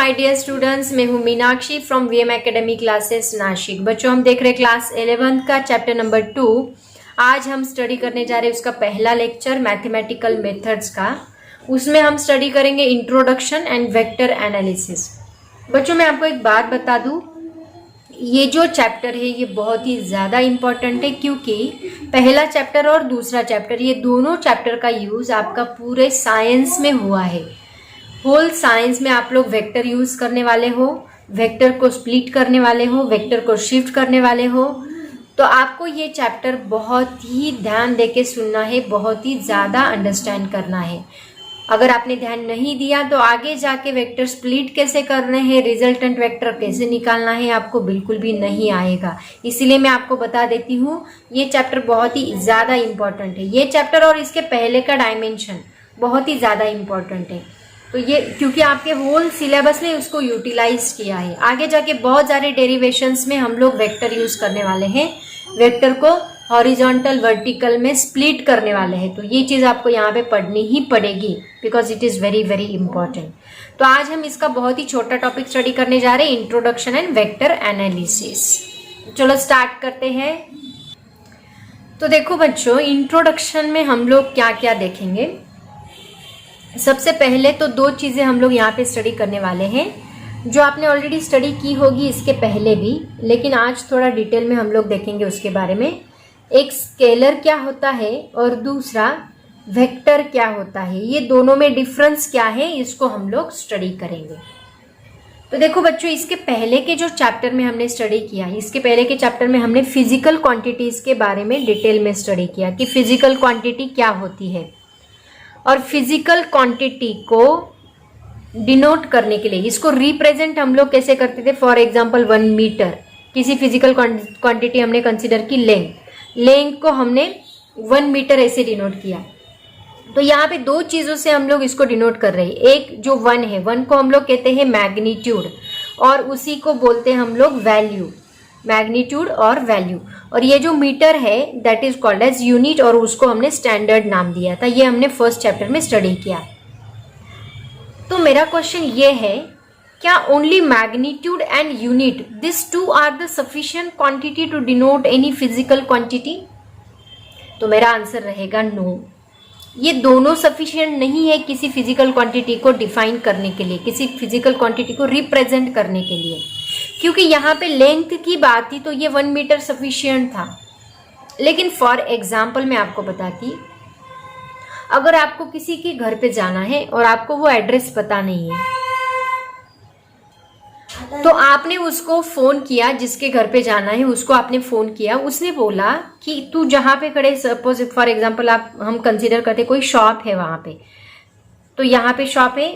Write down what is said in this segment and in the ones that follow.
My dear students, मैं हूँ Meenakshi from VM academy classes Nashik. बच्चों, हम देख रहे क्लास 11th का चैप्टर नंबर 2। आज हम स्टडी करने जा रहे हैं उसका पहला लेक्चर मैथमेटिकल मेथड्स का। उसमें हम स्टडी करेंगे इंट्रोडक्शन एंड वेक्टर एनालिसिस। बच्चों, मैं आपको एक बात बता दूं, ये जो चैप्टर है ये बहुत ही ज़्यादा इम्पॉर्टेंट है, क्योंकि पहला चैप्टर और दूसरा चैप्टर, ये दोनों चैप्टर का यूज़ आपका पूरे साइंस में हुआ है। होल साइंस में आप लोग वेक्टर यूज़ करने वाले हो, वेक्टर को स्प्लिट करने वाले हो, वेक्टर को शिफ्ट करने वाले हो। तो आपको ये चैप्टर बहुत ही ध्यान देके सुनना है, बहुत ही ज़्यादा अंडरस्टैंड करना है। अगर आपने ध्यान नहीं दिया तो आगे जाके वेक्टर स्प्लिट कैसे करने हैं, रिजल्टेंट वेक्टर कैसे निकालना है, आपको बिल्कुल भी नहीं आएगा। इसीलिए मैं आपको बता देती हूँ, ये चैप्टर बहुत ही ज़्यादा इम्पॉर्टेंट है। ये चैप्टर और इसके पहले का डायमेंशन बहुत ही ज़्यादा इम्पॉर्टेंट है। तो ये क्योंकि आपके होल सिलेबस ने उसको यूटिलाइज किया है। आगे जाके बहुत सारे डेरिवेशंस में हम लोग वेक्टर यूज़ करने वाले हैं, वेक्टर को हॉरिजॉन्टल वर्टिकल में स्प्लिट करने वाले हैं। तो ये चीज़ आपको यहाँ पे पढ़नी ही पड़ेगी, because it is very very important. तो आज हम इसका बहुत ही छोटा टॉपिक स्टडी करने जा रहे हैं, इंट्रोडक्शन एंड वेक्टर एनालिसिस। चलो स्टार्ट करते हैं। तो देखो बच्चों, इंट्रोडक्शन में हम लोग क्या क्या देखेंगे। सबसे पहले तो दो चीज़ें हम लोग यहाँ पे स्टडी करने वाले हैं, जो आपने ऑलरेडी स्टडी की होगी इसके पहले भी, लेकिन आज थोड़ा डिटेल में हम लोग देखेंगे उसके बारे में। एक स्केलर क्या होता है और दूसरा वेक्टर क्या होता है, ये दोनों में डिफरेंस क्या है, इसको हम लोग स्टडी करेंगे। तो देखो बच्चों, इसके पहले के जो चैप्टर में हमने स्टडी किया, इसके पहले के चैप्टर में हमने फिजिकल क्वांटिटीज़ के बारे में डिटेल में स्टडी किया कि फिजिकल क्वांटिटी क्या होती है, और फिजिकल क्वांटिटी को डिनोट करने के लिए इसको रिप्रेजेंट हम लोग कैसे करते थे। फॉर एग्जांपल 1 मीटर, किसी फिजिकल क्वांटिटी हमने कंसीडर की लेंथ को हमने 1 मीटर ऐसे डिनोट किया। तो यहाँ पे दो चीज़ों से हम लोग इसको डिनोट कर रहे हैं। एक जो 1 है, 1 को हम लोग कहते हैं मैग्नीट्यूड, और उसी को बोलते हैं हम लोग वैल्यू, मैग्नीट्यूड और वैल्यू। और ये जो मीटर है that is called as unit, और उसको हमने स्टैंडर्ड नाम दिया था। ये हमने फर्स्ट चैप्टर में स्टडी किया। तो मेरा क्वेश्चन ये है, क्या only magnitude and unit, this two are the sufficient quantity to denote any physical quantity? तो मेरा आंसर रहेगा नो। ये दोनों सफिशिएंट नहीं है किसी फिजिकल क्वांटिटी को डिफाइन करने के लिए, किसी फिजिकल क्वांटिटी को रिप्रेजेंट करने के लिए। क्योंकि यहाँ पे लेंथ की बात थी तो ये 1 मीटर सफिशिएंट था। लेकिन फॉर एग्जाम्पल मैं आपको बताती, अगर आपको किसी के घर पे जाना है और आपको वो एड्रेस पता नहीं है, तो आपने उसको फ़ोन किया, जिसके घर पे जाना है उसको आपने फ़ोन किया, उसने बोला कि तू जहाँ पे खड़े, सपोज फॉर एग्जाम्पल हम कंसिडर करते कोई शॉप है वहाँ पे, तो यहाँ पे शॉप है,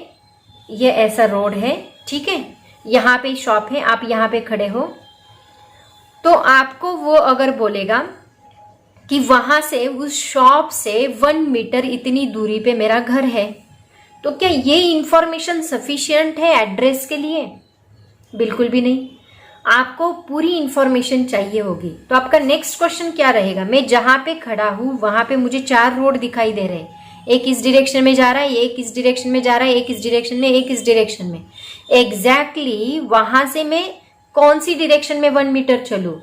ये ऐसा रोड है, ठीक है, यहाँ पे शॉप है, आप यहाँ पे खड़े हो। तो आपको वो अगर बोलेगा कि वहाँ से, उस शॉप से 1 मीटर इतनी दूरी पे मेरा घर है, तो क्या ये इंफॉर्मेशन सफिशिएंट है एड्रेस के लिए? बिल्कुल भी नहीं। आपको पूरी इंफॉर्मेशन चाहिए होगी। तो आपका नेक्स्ट क्वेश्चन क्या रहेगा, मैं जहाँ पे खड़ा हूँ वहाँ पे मुझे 4 रोड दिखाई दे रहे हैं, एक इस डायरेक्शन में जा रहा है, एक इस डायरेक्शन में जा रहा है, एक इस डायरेक्शन में, एक इस डायरेक्शन में। एग्जैक्टली वहाँ से मैं कौन सी डायरेक्शन में 1 मीटर चलूँ?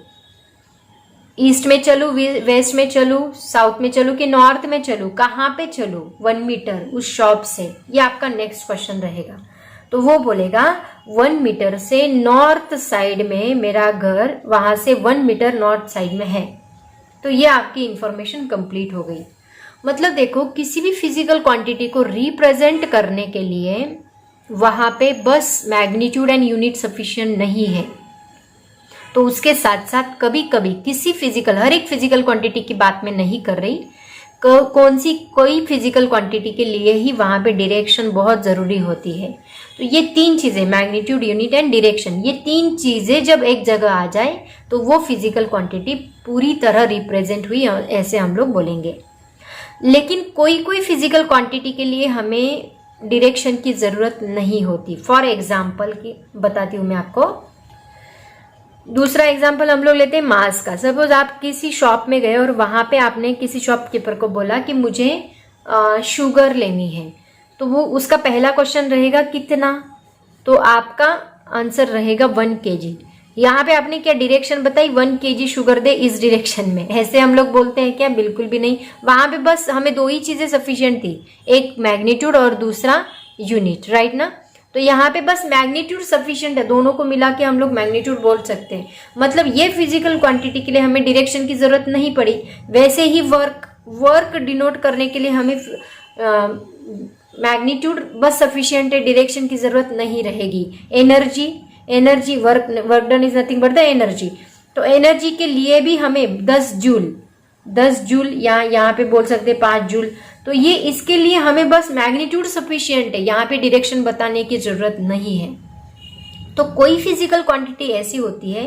ईस्ट में चलूँ, वेस्ट में चलूँ, साउथ में चलूँ कि नॉर्थ में चलूँ? कहाँ पे चलूँ 1 मीटर उस शॉप से? ये आपका नेक्स्ट क्वेश्चन रहेगा। तो वो बोलेगा 1 मीटर से नॉर्थ साइड में मेरा घर, वहाँ से 1 मीटर नॉर्थ साइड में है। तो ये आपकी इंफॉर्मेशन कंप्लीट हो गई। मतलब देखो, किसी भी फिजिकल क्वांटिटी को रिप्रेजेंट करने के लिए वहाँ पे बस मैग्नीट्यूड एंड यूनिट सफिशिएंट नहीं है। तो उसके साथ साथ कभी कभी किसी फिजिकल, हर एक फिजिकल क्वांटिटी की बात मैं नहीं कर रही, कोई फिजिकल क्वांटिटी के लिए ही वहाँ पे डायरेक्शन बहुत ज़रूरी होती है। तो ये 3 चीज़ें, मैग्नीट्यूड, यूनिट एंड डायरेक्शन, ये 3 चीज़ें जब एक जगह आ जाए तो वो फिजिकल क्वांटिटी पूरी तरह रिप्रेजेंट हुई, ऐसे हम लोग बोलेंगे। लेकिन कोई फिजिकल क्वांटिटी के लिए हमें डायरेक्शन की ज़रूरत नहीं होती। फॉर एग्जाम्पल की बताती हूँ मैं आपको। दूसरा एग्जाम्पल हम लोग लेते हैं मास का। सपोज आप किसी शॉप में गए और वहाँ पे आपने किसी शॉपकीपर को बोला कि मुझे शुगर लेनी है, तो वो उसका पहला क्वेश्चन रहेगा कितना, तो आपका आंसर रहेगा 1 kg। यहाँ पे आपने क्या डायरेक्शन बताई, 1 kg शुगर दे इस डायरेक्शन में, ऐसे हम लोग बोलते हैं क्या? बिल्कुल भी नहीं। वहां पे बस हमें 2 ही चीजें सफिशिएंट थी, एक मैग्नीट्यूड और दूसरा यूनिट, राइट ना। तो यहाँ पे बस मैग्नीट्यूड सफिशिएंट है, दोनों को मिला के हम लोग मैग्नीट्यूड बोल सकते हैं। मतलब ये फिजिकल क्वांटिटी के लिए हमें डायरेक्शन की जरूरत नहीं पड़ी। वैसे ही वर्क डिनोट करने के लिए हमें मैग्नीट्यूड बस सफिशिएंट है, डायरेक्शन की जरूरत नहीं रहेगी। Energy work done is nothing but the energy. तो एनर्जी के लिए भी हमें 10 जूल या यहाँ पे बोल सकते 5 जूल। तो ये इसके लिए हमें बस मैग्नीट्यूड सफिशिएंट है, यहाँ पे डायरेक्शन बताने की जरूरत नहीं है। तो कोई फिजिकल क्वांटिटी ऐसी होती है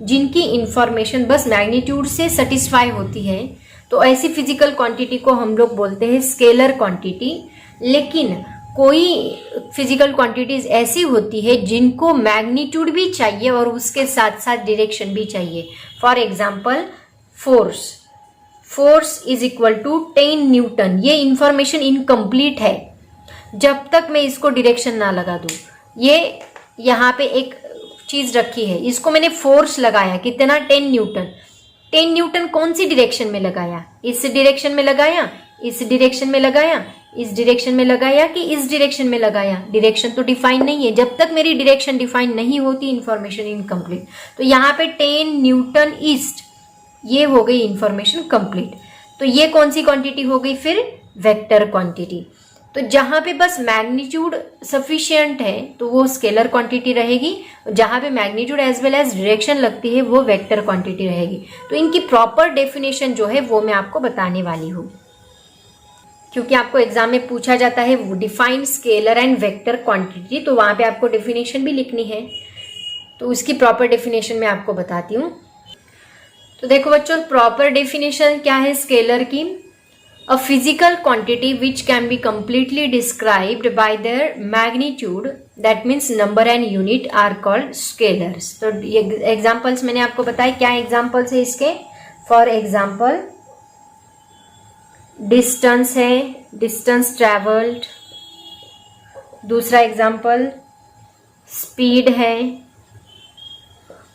जिनकी इंफॉर्मेशन बस मैग्नीट्यूड से सेटिस्फाई होती है, तो ऐसी फिजिकल क्वांटिटी को हम लोग बोलते हैं स्केलर क्वांटिटी। लेकिन कोई फिजिकल क्वांटिटीज ऐसी होती है जिनको मैग्नीट्यूड भी चाहिए और उसके साथ साथ डायरेक्शन भी चाहिए। For example force is equal to 10 newton. ये इंफॉर्मेशन इनकम्प्लीट है जब तक मैं इसको डायरेक्शन ना लगा दूं। ये यहाँ पे एक चीज रखी है, इसको मैंने फोर्स लगाया कितना, 10 न्यूटन। 10 न्यूटन कौन सी डायरेक्शन में लगाया? इस डायरेक्शन में लगाया, इस डायरेक्शन में लगाया, इस डायरेक्शन में लगाया कि इस डायरेक्शन में लगाया? डायरेक्शन तो डिफाइन नहीं है। जब तक मेरी डायरेक्शन डिफाइन नहीं होती इंफॉर्मेशन इनकम्प्लीट। तो यहाँ पे 10 न्यूटन ईस्ट, ये हो गई इंफॉर्मेशन कंप्लीट। तो ये कौन सी क्वांटिटी हो गई फिर? Vector quantity. तो जहां पे बस मैग्नीट्यूड सफिशिएंट है तो वो स्केलर क्वांटिटी रहेगी, जहां पे magnitude as well as direction लगती है वो वेक्टर क्वांटिटी रहेगी। तो इनकी प्रॉपर डेफिनेशन जो है वो मैं आपको बताने वाली हूँ, क्योंकि आपको एग्जाम में पूछा जाता है define scalar and vector quantity, तो वहां पे आपको डेफिनेशन भी लिखनी है। तो उसकी प्रॉपर डेफिनेशन मैं आपको बताती हूँ। तो देखो बच्चों, प्रॉपर डेफिनेशन क्या है स्केलर की? A physical quantity which can be completely described by their magnitude, that means number and unit are called scalars. तो एग्जाम्पल्स मैंने आपको बताया, क्या एग्जाम्पल्स है इसके? फॉर एग्जाम्पल डिस्टेंस है, डिस्टेंस ट्रेवल्ड। दूसरा एग्जाम्पल स्पीड है,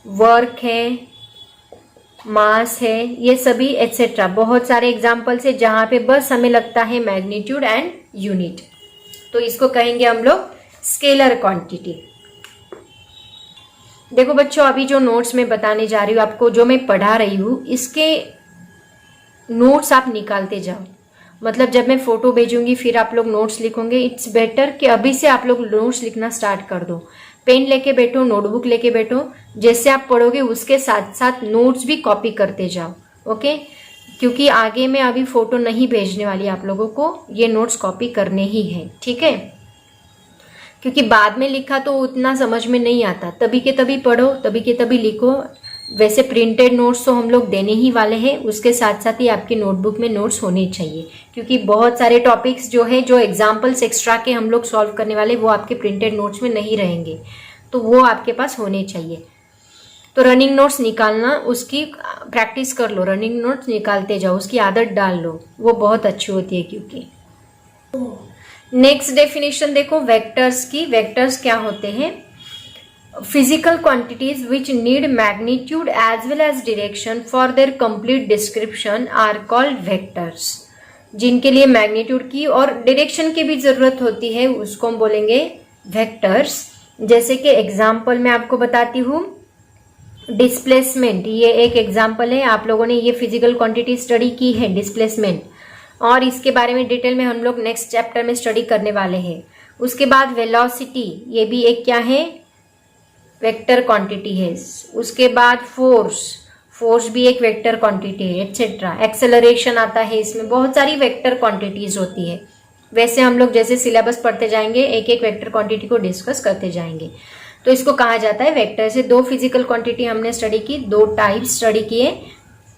वर्क है, मास है, ये सभी एटसेट्रा बहुत सारे एग्जाम्पल्स है जहां पे बस हमें लगता है मैग्नीट्यूड एंड यूनिट। तो इसको कहेंगे हम लोग स्केलर क्वांटिटी। देखो बच्चों, अभी जो नोट्स मैं बताने जा रही हूँ आपको, जो मैं पढ़ा रही हूँ, इसके नोट्स आप निकालते जाओ। मतलब जब मैं फोटो भेजूंगी फिर आप लोग नोट्स लिखोगे, इट्स बेटर कि अभी से आप लोग नोट्स लिखना स्टार्ट कर दो। पेन लेके बैठो, नोटबुक लेके बैठो, जैसे आप पढ़ोगे उसके साथ साथ नोट्स भी कॉपी करते जाओ, ओके? क्योंकि आगे मैं अभी फोटो नहीं भेजने वाली आप लोगों को, ये नोट्स कॉपी करने ही है, ठीक है? क्योंकि बाद में लिखा तो उतना समझ में नहीं आता, तभी के तभी पढ़ो, तभी के तभी लिखो। वैसे प्रिंटेड नोट्स तो हम लोग देने ही वाले हैं, उसके साथ साथ ही आपकी नोटबुक में नोट्स होने चाहिए, क्योंकि बहुत सारे टॉपिक्स जो है, जो एग्जाम्पल्स एक्स्ट्रा के हम लोग सॉल्व करने वाले, वो आपके प्रिंटेड नोट्स में नहीं रहेंगे, तो वो आपके पास होने चाहिए। तो रनिंग नोट्स निकालना, उसकी प्रैक्टिस कर लो, रनिंग नोट्स निकालते जाओ, उसकी आदत डाल लो, वो बहुत अच्छी होती है। क्योंकि नेक्स्ट डेफिनेशन देखो वेक्टर्स की। वेक्टर्स क्या होते हैं? Physical quantities which need magnitude as well as direction for their complete description are called vectors. जिनके लिए मैग्नीट्यूड की और डायरेक्शन की भी जरूरत होती है उसको हम बोलेंगे वेक्टर्स। जैसे कि एग्जाम्पल मैं आपको बताती हूँ, डिस्प्लेसमेंट, ये एक एग्जाम्पल है। आप लोगों ने ये फिजिकल क्वांटिटी स्टडी की है डिस्प्लेसमेंट, और इसके बारे में डिटेल में हम लोग नेक्स्ट चैप्टर में स्टडी करने वाले हैं। उसके बाद वेलोसिटी, ये भी एक क्या है? वेक्टर क्वांटिटी है। उसके बाद फोर्स भी एक वेक्टर क्वांटिटी है, एटसेट्रा। एक्सेलरेशन आता है इसमें, बहुत सारी वेक्टर क्वांटिटीज होती है। वैसे हम लोग जैसे सिलेबस पढ़ते जाएंगे, एक एक वेक्टर क्वांटिटी को डिस्कस करते जाएंगे। तो इसको कहा जाता है वेक्टर। से 2 फिजिकल क्वांटिटी हमने स्टडी की, 2 टाइप स्टडी किए,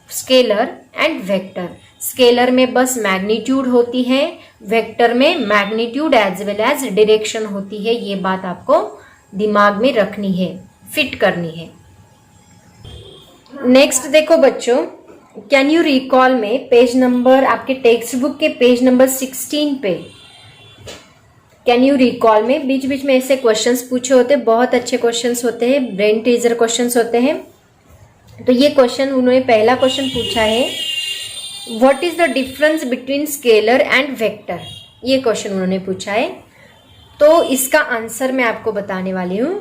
स्केलर एंड वेक्टर। स्केलर में बस मैग्नीट्यूड होती है, वेक्टर में magnitude as well as direction होती है। ये बात आपको दिमाग में रखनी है, फिट करनी है। नेक्स्ट देखो बच्चों, कैन यू रिकॉल में पेज नंबर, आपके टेक्स्ट बुक के पेज नंबर 16 पे कैन यू रिकॉल में बीच बीच में ऐसे क्वेश्चंस पूछे होते, बहुत अच्छे क्वेश्चंस होते हैं, ब्रेन टीजर क्वेश्चंस होते हैं। तो ये क्वेश्चन उन्होंने पहला क्वेश्चन पूछा है, what is the difference between scalar and vector, ये क्वेश्चन उन्होंने पूछा है। तो इसका आंसर मैं आपको बताने वाली हूं।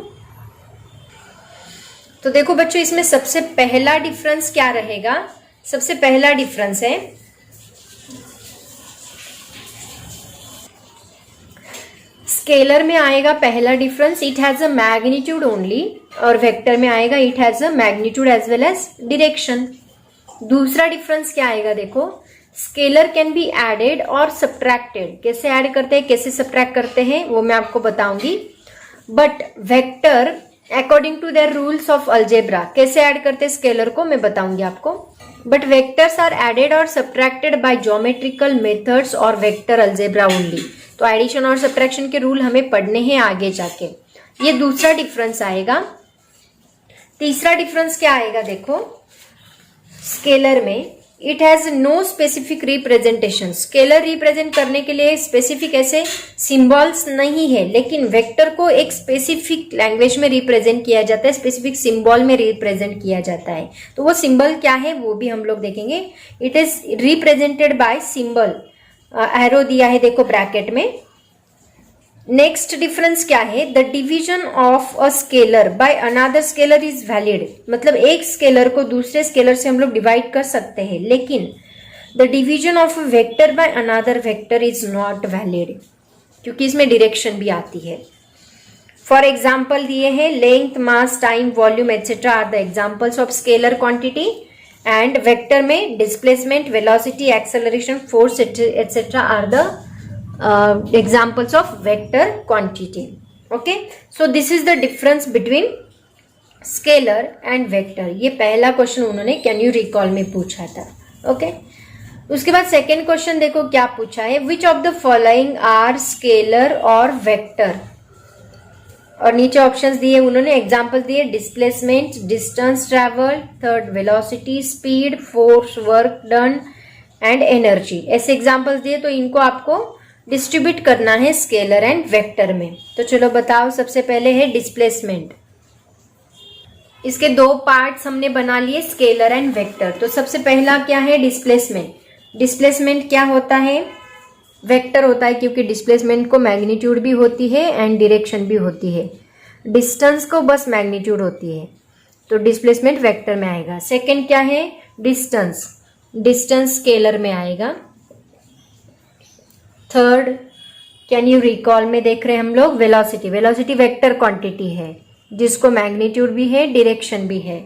तो देखो बच्चों, इसमें सबसे पहला डिफरेंस क्या रहेगा? सबसे पहला डिफरेंस है स्केलर में आएगा पहला difference, it has a magnitude only, और वेक्टर में आएगा it has a magnitude as well as direction. दूसरा डिफरेंस क्या आएगा? देखो, स्केलर कैन बी एडेड और सब्ट्रैक्टेड। कैसे ऐड करते हैं, कैसे सब्ट्रैक्ट करते हैं, वो मैं आपको बताऊंगी। But vector according to their rules of algebra, कैसे ऐड करते हैं स्केलर को, मैं बताऊंगी आपको। बट वेक्टर्स आर एडेड और सब्ट्रैक्टेड बाय ज्योमेट्रिकल मेथड्स और वेक्टर अलजेब्रा ओनली। तो एडिशन और सब्ट्रैक्शन के रूल हमें पढ़ने हैं आगे जाके। ये दूसरा डिफरेंस आएगा। तीसरा डिफरेंस क्या आएगा? देखो, स्केलर में it has no specific representation. Scalar represent करने के लिए स्पेसिफिक ऐसे सिंबल्स नहीं है, लेकिन वेक्टर को एक स्पेसिफिक लैंग्वेज में रिप्रेजेंट किया जाता है, स्पेसिफिक सिंबल में रिप्रेजेंट किया जाता है। तो वो सिंबल क्या है वो भी हम लोग देखेंगे। It is represented by symbol, arrow दिया है देखो ब्रैकेट में। नेक्स्ट डिफरेंस क्या है? The division of a scalar by another scalar is valid. मतलब एक स्केलर को दूसरे स्केलर से हम लोग डिवाइड कर सकते हैं, लेकिन the division of a vector by another vector is not valid, क्योंकि इसमें डायरेक्शन भी आती है। फॉर एग्जाम्पल दिए हैं, length, mass, time, volume etcetera are the examples of scalar quantity, and vector में displacement, velocity, acceleration, force etcetera are the examples of vector quantity. Okay, so this is the difference between scalar and vector. ये पहला question उन्होंने can you recall में पूछा था। Okay, उसके बाद second question देखो क्या पूछा है, which of the following are scalar और वेक्टर। और नीचे ऑप्शंस दिए उन्होंने, एग्जाम्पल दिए, displacement, distance travel, third velocity, speed, force, work done and energy. ऐसे एग्जाम्पल्स दिए, तो इनको आपको डिस्ट्रीब्यूट करना है स्केलर एंड वेक्टर में। तो चलो बताओ, सबसे पहले है डिस्प्लेसमेंट। इसके दो पार्ट्स हमने बना लिए, स्केलर एंड वेक्टर। तो सबसे पहला क्या है? डिस्प्लेसमेंट। डिस्प्लेसमेंट क्या होता है? वेक्टर होता है, क्योंकि डिस्प्लेसमेंट को मैग्नीट्यूड भी होती है एंड डायरेक्शन भी होती है। डिस्टेंस को बस मैग्नीट्यूड होती है, तो डिस्प्लेसमेंट वेक्टर में आएगा। सेकेंड क्या है? डिस्टेंस। डिस्टेंस स्केलर में आएगा। थर्ड, कैन यू रिकॉल में देख रहे हैं हम लोग, वेलोसिटी। वेलोसिटी वेक्टर क्वांटिटी है, जिसको मैग्नीट्यूड भी है, डायरेक्शन भी है।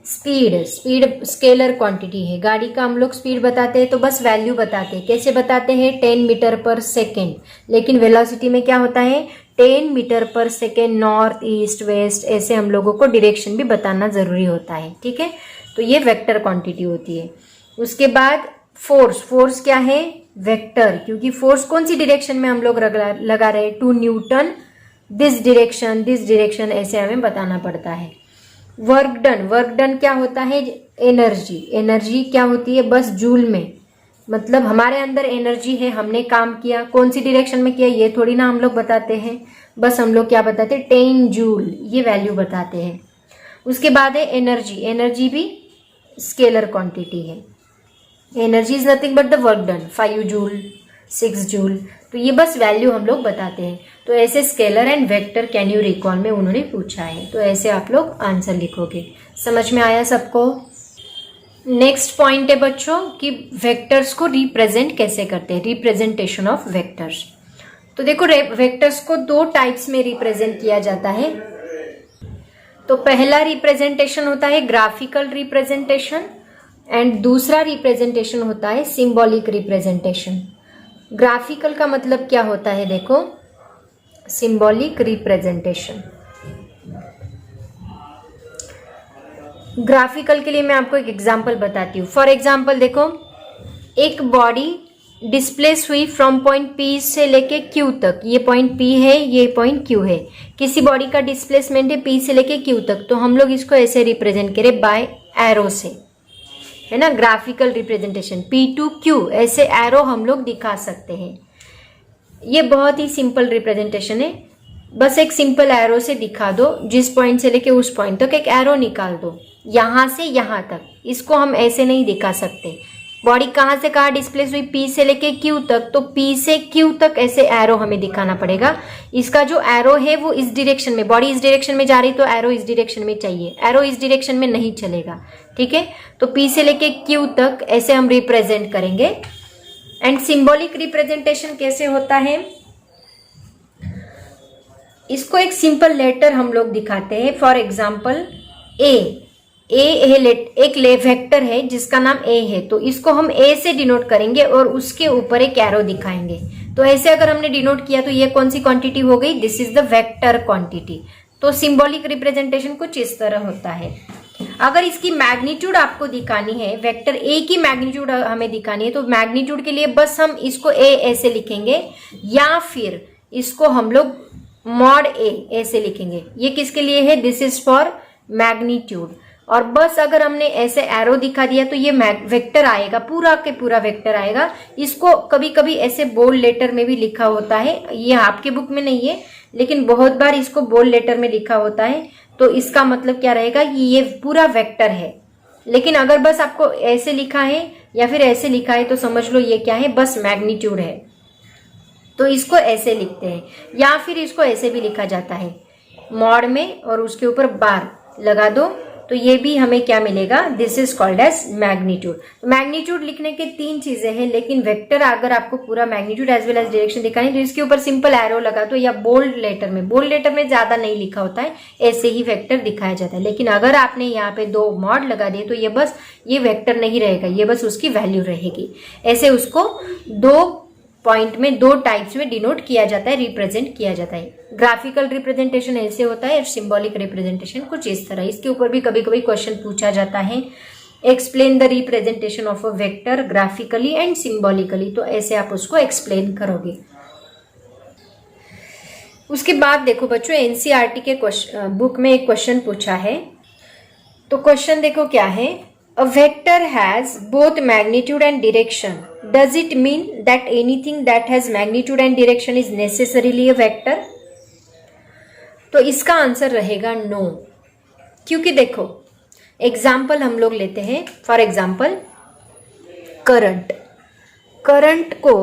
स्पीड, स्पीड स्केलर क्वांटिटी है। गाड़ी का हम लोग स्पीड बताते हैं तो बस वैल्यू बताते हैं। कैसे बताते हैं? 10 मीटर पर सेकेंड। लेकिन वेलोसिटी में क्या होता है? 10 मीटर पर सेकेंड, नॉर्थ, ईस्ट, वेस्ट, ऐसे हम लोगों को डायरेक्शन भी बताना जरूरी होता है। ठीक है, तो ये वेक्टर क्वांटिटी होती है। उसके बाद फोर्स। फोर्स क्या है? वेक्टर, क्योंकि फोर्स कौन सी डायरेक्शन में हम लोग लगा रहे हैं? 2 न्यूटन, दिस डायरेक्शन, ऐसे हमें बताना पड़ता है। Work done. वर्क डन क्या होता है? एनर्जी। एनर्जी क्या होती है? बस जूल में, मतलब हमारे अंदर एनर्जी है, हमने काम किया, कौन सी डायरेक्शन में किया ये थोड़ी ना हम लोग बताते हैं, बस हम लोग क्या बताते हैं? 10 जूल, ये वैल्यू बताते हैं। उसके बाद है एनर्जी। एनर्जी भी स्केलर क्वांटिटी है। Energy is nothing but the work done, 5 joule, 6 joule, तो ये बस वैल्यू हम लोग बताते हैं। तो ऐसे scalar and vector can you recall में उन्होंने पूछा है, तो ऐसे आप लोग आंसर लिखोगे। समझ में आया सबको? नेक्स्ट पॉइंट है बच्चों कि वेक्टर्स को रिप्रेजेंट कैसे करते हैं, रिप्रेजेंटेशन ऑफ वेक्टर्स। तो देखो, वेक्टर्स को 2 टाइप्स में रिप्रेजेंट किया जाता है। तो पहला रिप्रेजेंटेशन होता है ग्राफिकल रिप्रेजेंटेशन, एंड दूसरा रिप्रेजेंटेशन होता है सिंबॉलिक रिप्रेजेंटेशन। ग्राफिकल का मतलब क्या होता है? देखो, सिंबॉलिक रिप्रेजेंटेशन। ग्राफिकल के लिए मैं आपको एक एग्जांपल बताती हूँ। फॉर एग्जांपल देखो, एक बॉडी डिस्प्लेस हुई फ्रॉम पॉइंट P से लेके Q तक। ये पॉइंट P है, ये पॉइंट Q है। किसी बॉडी का डिस्प्लेसमेंट है P से लेके Q तक, तो हम लोग इसको ऐसे रिप्रेजेंट करें बाय एरो से, है ना, graphical representation. P to Q ऐसे एरो हम लोग दिखा सकते हैं। ये बहुत ही सिंपल रिप्रेजेंटेशन है, बस एक सिंपल एरो से दिखा दो, जिस पॉइंट से लेके उस पॉइंट तक एक एरो निकाल दो, यहाँ से यहाँ तक। इसको हम ऐसे नहीं दिखा सकते। बॉडी कहाँ से कहाँ डिस्प्लेस हुई, पी से लेके क्यू तक, तो पी से क्यू तक ऐसे एरो हमें दिखाना पड़ेगा। इसका जो एरो है वो इस डायरेक्शन में, बॉडी इस डायरेक्शन में जा रही तो एरो इस डायरेक्शन में चाहिए, एरो इस डायरेक्शन में नहीं चलेगा, ठीक है। तो पी से लेके क्यू तक ऐसे हम रिप्रेजेंट करेंगे। एंड सिंबॉलिक रिप्रेजेंटेशन कैसे होता है, इसको एक सिंपल लेटर हम लोग दिखाते हैं। फॉर एग्जाम्पल ए एक वेक्टर है जिसका नाम ए है, तो इसको हम ए से डिनोट करेंगे और उसके ऊपर एक एरो दिखाएंगे। तो ऐसे अगर हमने डिनोट किया तो ये कौन सी क्वांटिटी हो गई, this is the vector quantity. तो सिंबॉलिक रिप्रेजेंटेशन कुछ इस तरह होता है। अगर इसकी मैग्नीट्यूड आपको दिखानी है, वेक्टर ए की मैग्नीट्यूड हमें दिखानी है, तो मैग्नीट्यूड के लिए बस हम इसको ए ऐसे लिखेंगे, या फिर इसको हम लोग मॉड ए ऐसे लिखेंगे। ये किसके लिए है, दिस इज फॉर मैग्नीट्यूड। और बस अगर हमने ऐसे एरो दिखा दिया तो ये वेक्टर आएगा, पूरा के पूरा वेक्टर आएगा। इसको कभी कभी ऐसे बोल्ड लेटर में भी लिखा होता है, ये आपके बुक में नहीं है लेकिन बहुत बार इसको बोल्ड लेटर में लिखा होता है। तो इसका मतलब क्या रहेगा कि ये पूरा वेक्टर है। लेकिन अगर बस आपको ऐसे लिखा है या फिर ऐसे लिखा है तो समझ लो ये क्या है, बस मैग्नीट्यूड है। तो इसको ऐसे लिखते हैं, या फिर इसको ऐसे भी लिखा जाता है मॉड में और उसके ऊपर बार लगा दो, तो ये भी हमें क्या मिलेगा, this is called as magnitude. Magnitude लिखने के तीन चीजें हैं, लेकिन वेक्टर अगर आपको पूरा magnitude as well as direction दिखानी तो इसके ऊपर सिंपल एरो लगा दो, या बोल्ड लेटर में ज्यादा नहीं लिखा होता है, ऐसे ही वेक्टर दिखाया जाता है। लेकिन अगर आपने यहाँ पे दो मॉड लगा दिए तो ये बस ये वेक्टर नहीं रहेगा, ये बस उसकी वैल्यू रहेगी। ऐसे उसको दो पॉइंट में दो टाइप्स में डिनोट किया जाता है, रिप्रेजेंट किया जाता है। ग्राफिकल रिप्रेजेंटेशन ऐसे होता है, सिंबॉलिक रिप्रेजेंटेशन कुछ इस तरह। इसके ऊपर भी कभी कभी क्वेश्चन पूछा जाता है, explain the representation of a vector graphically and symbolically. तो ऐसे आप उसको एक्सप्लेन करोगे। उसके बाद देखो बच्चों, एनसीईआरटी के बुक में एक क्वेश्चन पूछा है। तो क्वेश्चन देखो क्या है, a vector has both magnitude and direction. Does it mean that anything that has magnitude and direction is necessarily a vector? तो इसका आंसर रहेगा नो। क्योंकि देखो एग्जाम्पल हम लोग लेते हैं, फॉर एग्जाम्पल करंट को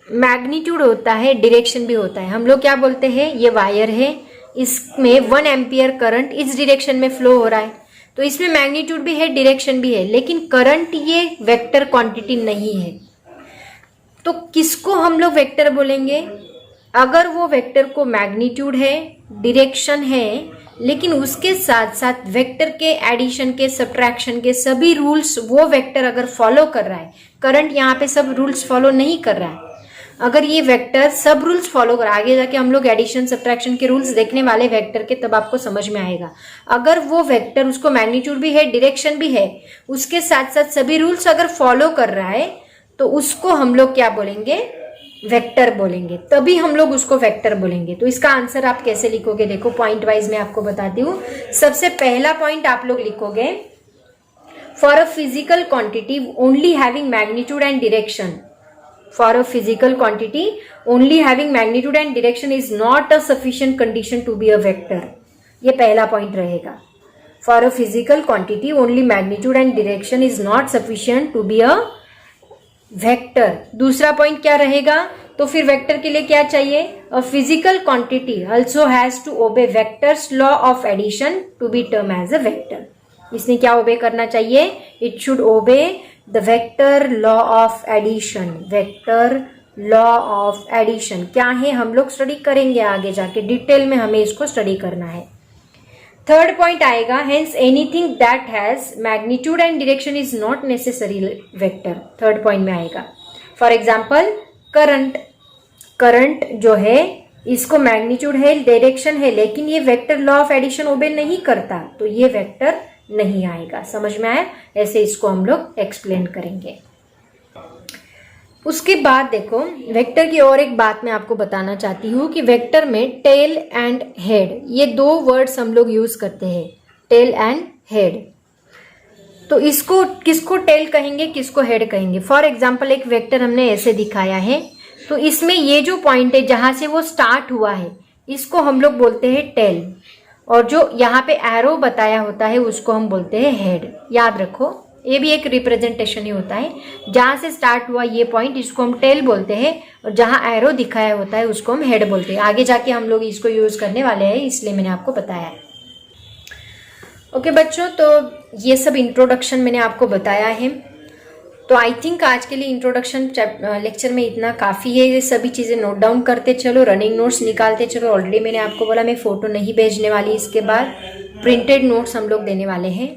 मैग्नीट्यूड होता है, डायरेक्शन भी होता है। हम लोग क्या बोलते हैं, ये वायर है, इसमें 1 एम्पियर करंट इस डायरेक्शन में फ्लो हो रहा है, तो इसमें मैग्नीट्यूड भी है, डायरेक्शन भी है, लेकिन करंट ये वेक्टर क्वांटिटी नहीं है। तो किसको हम लोग वेक्टर बोलेंगे, अगर वो वेक्टर को मैग्नीट्यूड है, डायरेक्शन है, लेकिन उसके साथ साथ वेक्टर के एडिशन के, सब्ट्रैक्शन के सभी रूल्स वो वेक्टर अगर फॉलो कर रहा है। करंट यहाँ पे सब रूल्स फॉलो नहीं कर रहा है। अगर ये वेक्टर सब रूल्स फॉलो कर, आगे जाके हम लोग एडिशन सब्ट्रैक्शन के रूल्स देखने वाले वेक्टर के, तब आपको समझ में आएगा। अगर वो वेक्टर, उसको मैग्नीट्यूड भी है, डायरेक्शन भी है, उसके साथ साथ सभी रूल्स अगर फॉलो कर रहा है, तो उसको हम लोग क्या बोलेंगे, वेक्टर बोलेंगे। तभी हम लोग उसको वेक्टर बोलेंगे। तो इसका आंसर आप कैसे लिखोगे, देखो पॉइंट वाइज मैं आपको बताती हूँ। सबसे पहला पॉइंट आप लोग लिखोगे, for a physical quantity only having magnitude and direction, for a physical quantity only having magnitude and direction is not a sufficient condition to be a vector. ये पहला पॉइंट रहेगा। For a physical quantity only magnitude and direction is not sufficient to be a vector. दूसरा point क्या रहेगा, तो फिर vector के लिए क्या चाहिए, a physical quantity also has to obey vector's law of addition to be termed as a vector. इसने क्या ओबे करना चाहिए, it should obey the vector law of addition. Vector law of addition क्या है, हम लोग स्टडी करेंगे आगे जाके, डिटेल में हमें इसको स्टडी करना है। थर्ड पॉइंट आएगा, hence anything that has magnitude and direction is not necessary vector. Third point में आएगा, फॉर एग्जाम्पल करंट जो है, इसको मैग्नीट्यूड है, डायरेक्शन है, लेकिन ये वेक्टर लॉ ऑफ एडिशन ओबे नहीं करता, तो ये वेक्टर नहीं आएगा। समझ में आया, ऐसे इसको हम लोग एक्सप्लेन करेंगे। उसके बाद देखो वेक्टर की और एक बात मैं आपको बताना चाहती हूँ कि वेक्टर में टेल एंड हेड, ये दो वर्ड्स हम लोग यूज करते हैं, टेल एंड हेड। तो इसको किसको टेल कहेंगे, किसको हेड कहेंगे। फॉर एग्जाम्पल एक वेक्टर हमने ऐसे दिखाया है, तो इसमें ये जो पॉइंट है जहां से वो स्टार्ट हुआ है इसको हम लोग बोलते हैं टेल, और जो यहाँ पे एरो बताया होता है उसको हम बोलते हैं हेड। याद रखो, ये भी एक रिप्रेजेंटेशन ही होता है। जहाँ से स्टार्ट हुआ ये पॉइंट इसको हम टेल बोलते हैं, और जहाँ एरो दिखाया होता है उसको हम हेड बोलते हैं। आगे जाके हम लोग इसको यूज करने वाले हैं, इसलिए मैंने आपको बताया है। ओके बच्चों, तो ये सब इंट्रोडक्शन मैंने आपको बताया है। तो आई थिंक आज के लिए इंट्रोडक्शन लेक्चर में इतना काफ़ी है। ये सभी चीज़ें नोट डाउन करते चलो, रनिंग नोट्स निकालते चलो। ऑलरेडी मैंने आपको बोला मैं फ़ोटो नहीं भेजने वाली, इसके बाद प्रिंटेड नोट्स हम लोग देने वाले हैं।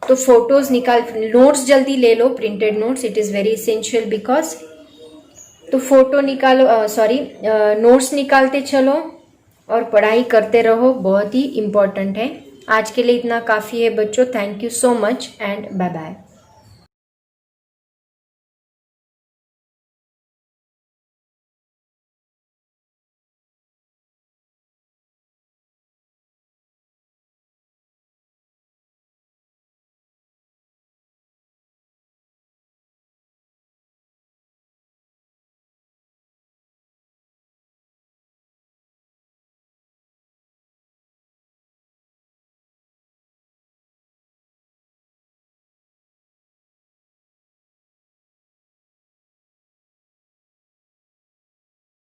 तो फोटोज़ निकाल, नोट्स जल्दी ले लो, printed notes, it is very essential because. तो फोटो निकालो, नोट्स निकालते चलो और पढ़ाई करते रहो, बहुत ही इम्पोर्टेंट है। आज के लिए इतना काफ़ी है बच्चों। Thank you so much and bye bye.